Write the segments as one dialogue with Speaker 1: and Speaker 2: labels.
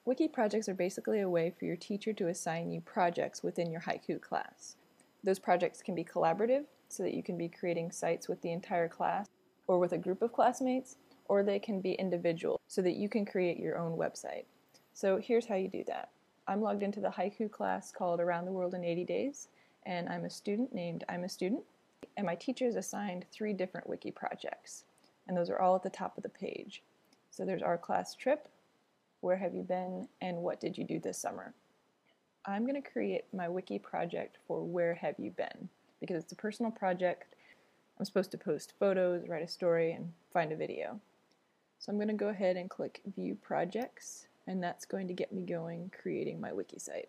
Speaker 1: Wiki projects are basically a way for your teacher to assign you projects within your Haiku class. Those projects can be collaborative, so that you can be creating sites with the entire class or with a group of classmates, or they can be individual, so that you can create your own website. So here's how you do that. I'm logged into the Haiku class called Around the World in 80 Days, and I'm a student named I'm a Student, and my teacher's assigned 3 different wiki projects, and those are all at the top of the page. So there's our class trip, where have you been, and what did you do this summer. I'm going to create my wiki project for where have you been, because it's a personal project. I'm supposed to post photos, write a story, and find a video. So I'm going to go ahead and click View Projects, and that's going to get me going creating my wiki site.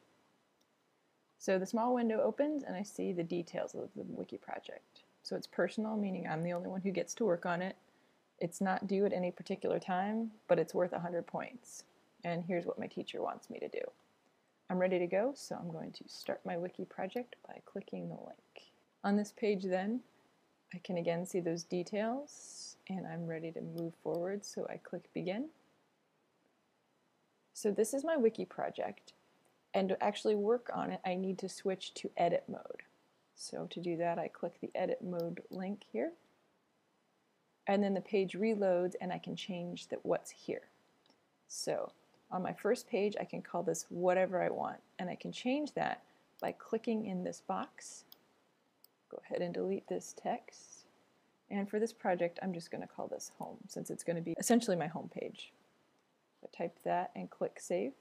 Speaker 1: So the small window opens and I see the details of the wiki project. So it's personal, meaning I'm the only one who gets to work on it. It's not due at any particular time, but it's worth 100 points. And here's what my teacher wants me to do. I'm ready to go, so I'm going to start my wiki project by clicking the link. On this page then, I can again see those details, and I'm ready to move forward, so I click Begin. So this is my wiki project, and to actually work on it, I need to switch to edit mode. So to do that, I click the edit mode link here, and then the page reloads and I can change what's here. So on my first page, I can call this whatever I want, and I can change that by clicking in this box. Go ahead and delete this text. And for this project, I'm just going to call this home, since it's going to be essentially my home page. So type that and click Save.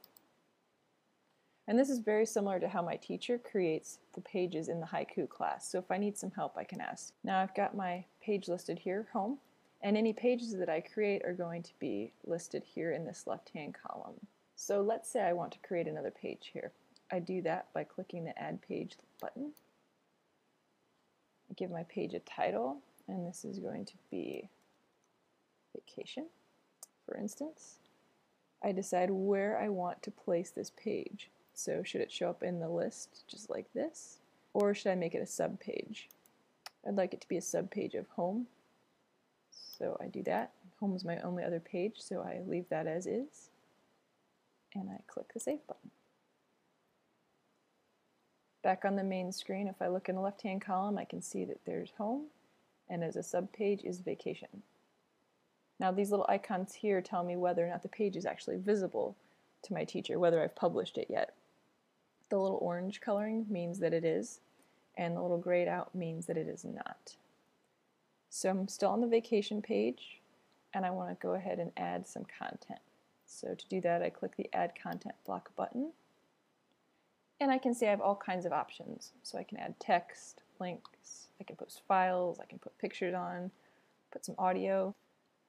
Speaker 1: And this is very similar to how my teacher creates the pages in the Haiku class. So if I need some help, I can ask. Now I've got my page listed here, home, and any pages that I create are going to be listed here in this left-hand column. So let's say I want to create another page here. I do that by clicking the Add Page button. I give my page a title, and this is going to be Vacation, for instance. I decide where I want to place this page. So should it show up in the list just like this, or should I make it a sub-page? I'd like it to be a sub-page of home, so I do that. Home is my only other page, so I leave that as is, and I click the Save button. Back on the main screen, if I look in the left-hand column, I can see that there's home, and as a sub-page is vacation. Now these little icons here tell me whether or not the page is actually visible to my teacher, whether I've published it yet. The little orange coloring means that it is, and the little grayed out means that it is not. So I'm still on the vacation page, and I want to go ahead and add some content. So to do that, I click the Add Content Block button, and I can see I have all kinds of options. So I can add text, links, I can post files, I can put pictures on, put some audio.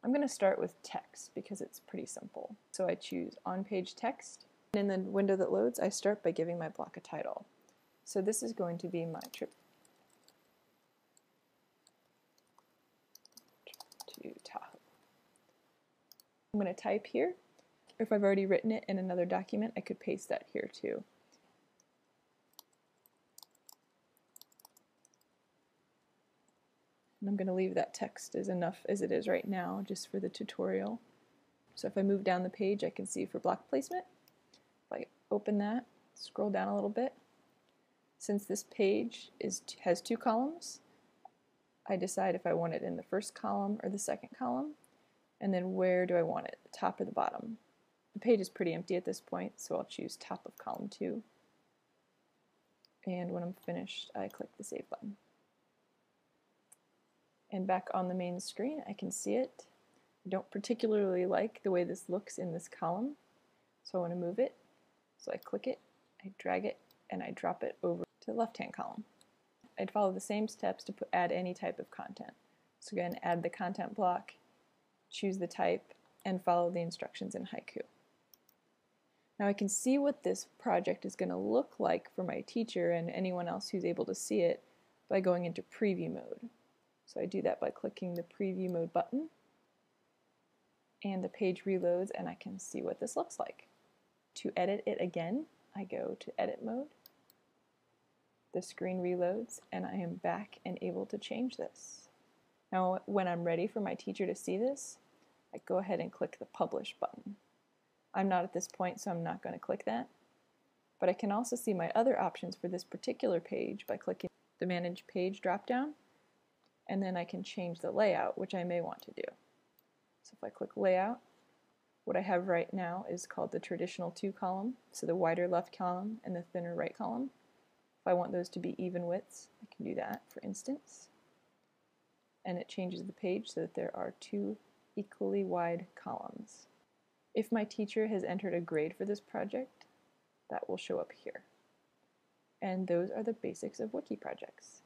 Speaker 1: I'm going to start with text because it's pretty simple. So I choose on-page text, and in the window that loads, I start by giving my block a title. So this is going to be my trip to Tahoe. I'm going to type here. If I've already written it in another document, I could paste that here too. And I'm going to leave that text as enough as it is right now, just for the tutorial. So if I move down the page, I can see for block placement. If I open that, scroll down a little bit, since this page has 2 columns, I decide if I want it in the first column or the second column, and then where do I want it, the top or the bottom. The page is pretty empty at this point, so I'll choose top of column 2. And when I'm finished, I click the Save button. And back on the main screen, I can see it. I don't particularly like the way this looks in this column, so I want to move it. So I click it, I drag it, and I drop it over to the left-hand column. I'd follow the same steps to add any type of content. So again, add the content block, choose the type, and follow the instructions in Haiku. Now I can see what this project is going to look like for my teacher and anyone else who's able to see it by going into preview mode. So I do that by clicking the preview mode button, and the page reloads and I can see what this looks like. To edit it again, I go to edit mode, the screen reloads, and I am back and able to change this. Now when I'm ready for my teacher to see this, I go ahead and click the publish button. I'm not at this point, so I'm not going to click that. But I can also see my other options for this particular page by clicking the Manage Page dropdown, and then I can change the layout, which I may want to do. So if I click Layout, what I have right now is called the traditional 2-column, so the wider left column and the thinner right column. If I want those to be even widths, I can do that, for instance. And it changes the page so that there are 2 equally wide columns. If my teacher has entered a grade for this project, that will show up here. And those are the basics of WikiProjects.